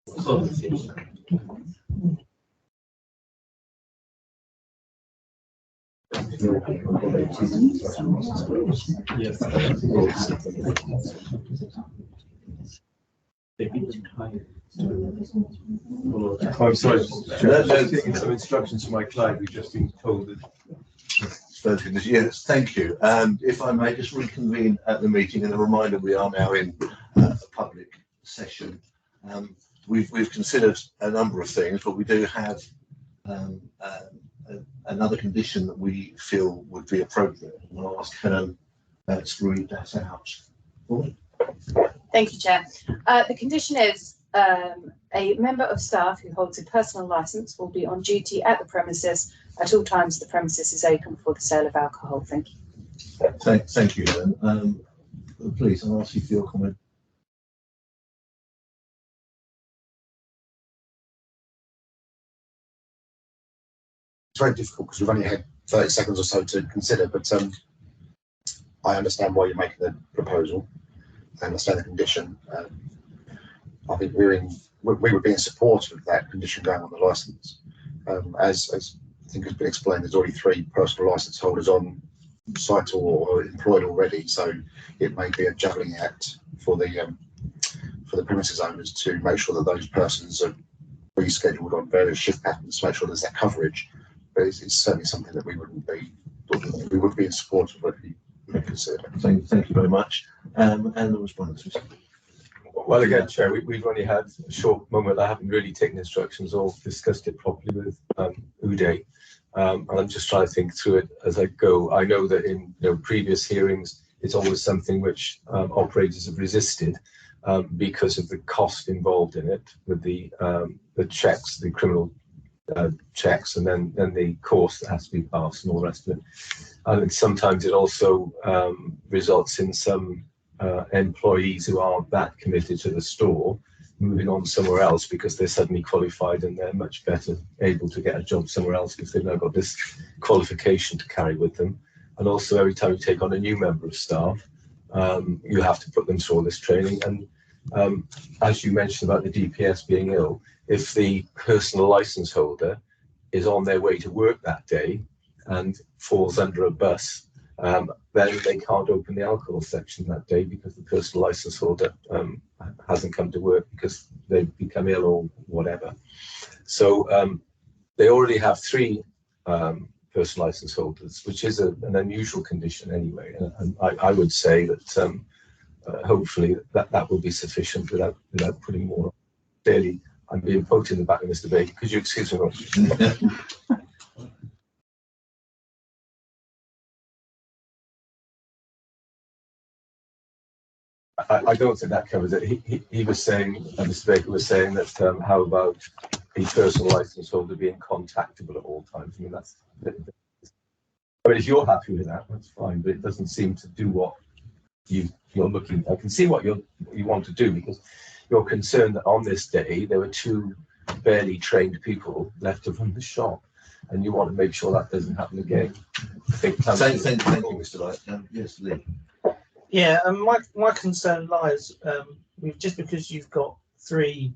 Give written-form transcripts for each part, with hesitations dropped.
I'm sorry, they're taking some instructions from my client. We've just been told that. Yes, thank you. And if I may just reconvene at the meeting, and a reminder, we are now in a public session. We've considered a number of things, but we do have another condition that we feel would be appropriate. And I'll ask Helen to read that out. Thank you, Chair. The condition is a member of staff who holds a personal licence will be on duty at the premises at all times the premises is open for the sale of alcohol. Thank you. Thank you, Helen. Please, I'll ask you for your comment. It's very difficult because we've only had 30 seconds or so to consider, but I understand why you're making the proposal. I understand the condition. I think we would be in support of that condition going on the licence. As I think has been explained, there's already 3 personal licence holders on site or employed already, so it may be a juggling act for the premises owners to make sure that those persons are rescheduled on various shift patterns to make sure there's that coverage. But it's certainly something that we would be in support of if you consider. Thank you very much. And the response. Well, again, Chair, we've only had a short moment. I haven't really taken instructions or discussed it properly with Uday. And I'm just trying to think through it as I go. I know that in previous hearings, it's always something which operators have resisted because of the cost involved in it, with the checks, the criminal checks, and then the course that has to be passed and all the rest of it. And sometimes it also results in some employees who aren't that committed to the store moving on somewhere else because they're suddenly qualified and they're much better able to get a job somewhere else because they've now got this qualification to carry with them. And also every time you take on a new member of staff, you have to put them through all this training. And as you mentioned about the DPS being ill, if the personal license holder is on their way to work that day and falls under a bus, then they can't open the alcohol section that day because the personal license holder hasn't come to work because they've become ill or whatever. So they already have 3 personal license holders, which is an unusual condition anyway. And I would say that hopefully that will be sufficient without putting more. Clearly, I'm being poked in the back of this debate. Could you excuse me? I don't think that covers it. He was saying, Mr. Baker was saying that how about the personal license holder being contactable at all times? I mean, if you're happy with that, that's fine, but it doesn't seem to do what you're looking. I can see what you want to do, because you're concerned that on this day there were 2 barely trained people left to run the shop, and you want to make sure that doesn't happen again. Thank you, Mr. Light. Yes, Lee. Yeah, and my concern lies with, just because you've got 3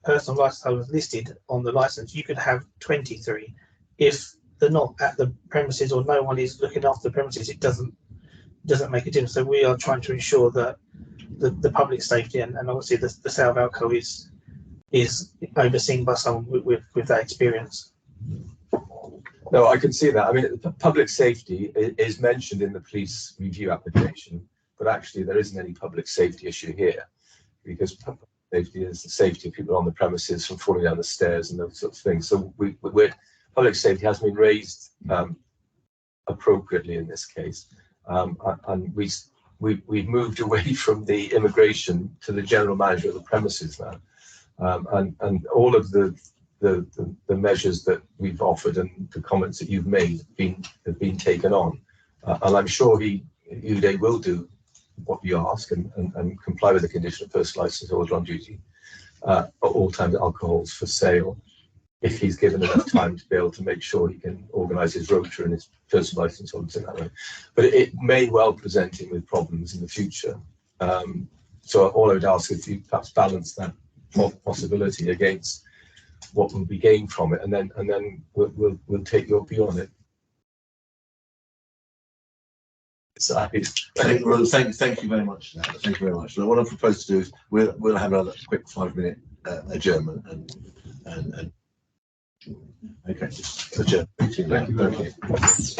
personal license holders listed on the license, you could have 23. If they're not at the premises or no one is looking after the premises, it doesn't make a difference. So we are trying to ensure that the public safety and obviously the sale of alcohol is overseen by someone with that experience. No, I can see that. I mean, public safety is mentioned in the police review application, but actually there isn't any public safety issue here, because public safety is the safety of people on the premises from falling down the stairs and those sorts of things. So public safety has been raised appropriately in this case, and we've moved away from the immigration to the general manager of the premises now, and all of the measures that we've offered and the comments that you've made have been taken on, and I'm sure Uday will do what you ask and comply with the condition of personal license holder on duty at all times alcohols for sale, if he's given enough time to be able to make sure he can organise his rota and his personal license holders in that way. But it may well present him with problems in the future. So all I would ask is you perhaps balance that possibility against what will be gained from it, and then we'll take your view on it. Thank you very much. Thank you very much. So what I propose to do is we'll have another quick 5-minute adjournment and okay, just adjourn. Thank you very much.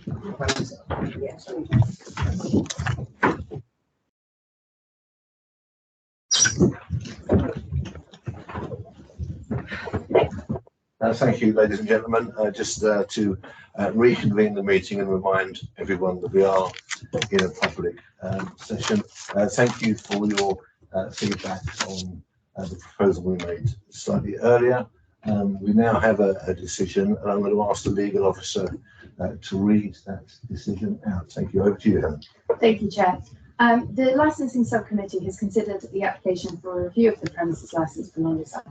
Thank you, ladies and gentlemen. Just to reconvene the meeting and remind everyone that we are in a public session. Thank you for your feedback on the proposal we made slightly earlier. We now have a decision, and I'm going to ask the legal officer to read that decision out. Thank you. Over to you, Helen. Thank you, Chair. The licensing subcommittee has considered the application for a review of the premises licence for non-design.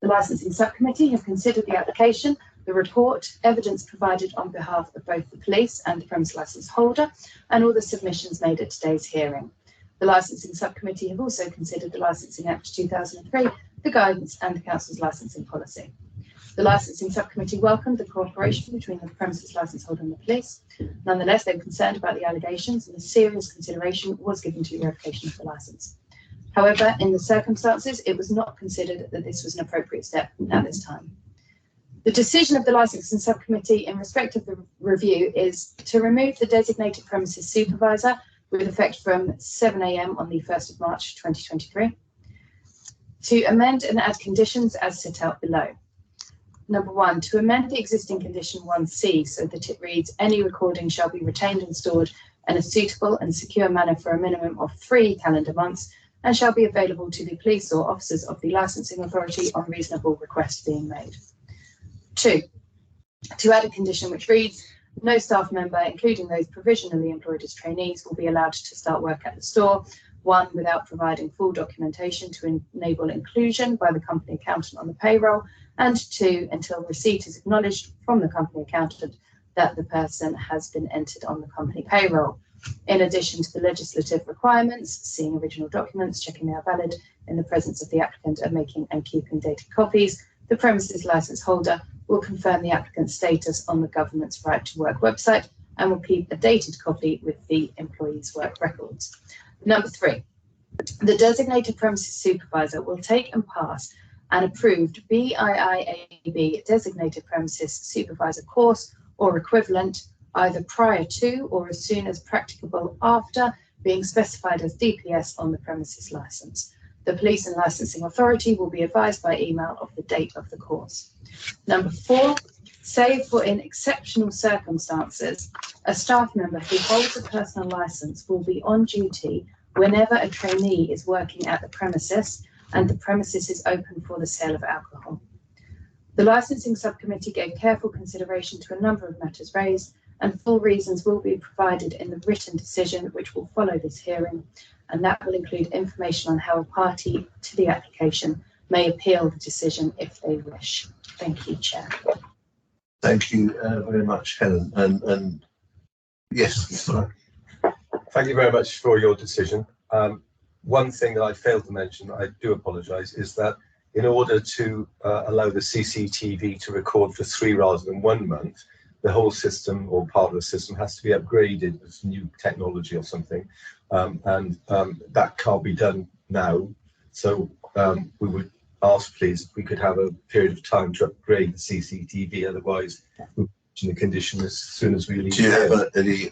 The licensing subcommittee have considered the application, the report, evidence provided on behalf of both the police and the premise licence holder, and all the submissions made at today's hearing. The licensing subcommittee have also considered the Licensing Act 2003, the guidance, and the council's licensing policy. The licensing subcommittee welcomed the cooperation between the premises licence holder and the police. Nonetheless, they were concerned about the allegations, and a serious consideration was given to the revocation of the licence. However, in the circumstances, it was not considered that this was an appropriate step at this time. The decision of the licensing subcommittee in respect of the review is to remove the designated premises supervisor with effect from 7 AM on the 1st of March 2023, to amend and add conditions as set out below. Number 1, to amend the existing condition 1C so that it reads, any recording shall be retained and stored in a suitable and secure manner for a minimum of 3 calendar months, and shall be available to the police or officers of the licensing authority on reasonable request being made. 2, to add a condition which reads, no staff member, including those provisionally employed as trainees, will be allowed to start work at the store, 1, without providing full documentation to enable inclusion by the company accountant on the payroll, and 2, until receipt is acknowledged from the company accountant that the person has been entered on the company payroll. In addition to the legislative requirements, seeing original documents, checking they are valid in the presence of the applicant, and making and keeping dated copies, the premises licence holder will confirm the applicant's status on the government's Right to Work website and will keep a dated copy with the employee's work records. Number 3, the designated premises supervisor will take and pass an approved BIIAB designated premises supervisor course or equivalent either prior to or as soon as practicable after being specified as DPS on the premises licence. The police and licensing authority will be advised by email of the date of the course. Number 4, save for in exceptional circumstances, a staff member who holds a personal licence will be on duty whenever a trainee is working at the premises and the premises is open for the sale of alcohol. The licensing subcommittee gave careful consideration to a number of matters raised, and full reasons will be provided in the written decision which will follow this hearing, and that will include information on how a party to the application may appeal the decision if they wish. Thank you, Chair. Thank you very much, Helen. And yes, Mr. Thank you very much for your decision. One thing that I failed to mention, I do apologise, is that in order to allow the CCTV to record for 3 rather than 1 month, the whole system or part of the system has to be upgraded with new technology or something, and that can't be done now. So we would ask, please, if we could have a period of time to upgrade the CCTV. Otherwise, we'll in the condition as soon as we leave. Do you have any?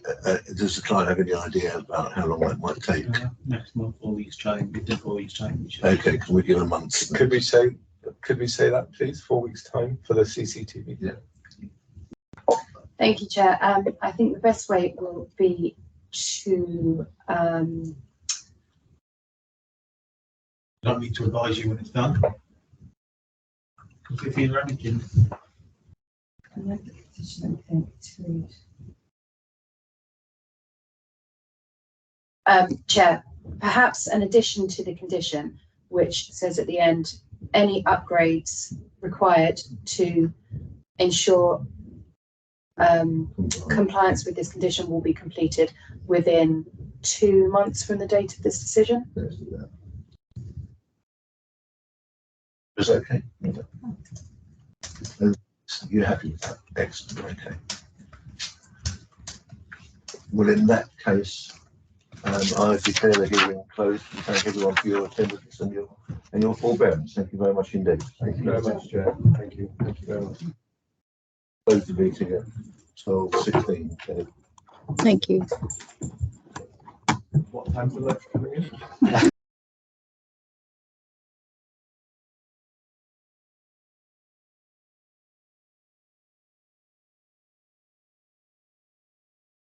Does the client have any idea about how long that might take? Maximum 4 weeks time. Within 4 weeks time. Okay, can we give a month? Could we say that, please? 4 weeks time for the CCTV. Yeah. Thank you, Chair. I think the best way will be to Like me to advise you when it's done. If you're ranking. Chair, perhaps an addition to the condition which says at the end, any upgrades required to ensure compliance with this condition will be completed within 2 months from the date of this decision. Let's do that. Is that okay? You're happy with that? Excellent. Okay. Well, in that case, I declare the hearing closed. And thank everyone for your attendance and your forbearance. Thank you very much indeed. Thank you very much, Chair. Thank you. Thank you very much. Close the meeting at 12:16. Okay. Thank you. What time's the lunch coming in?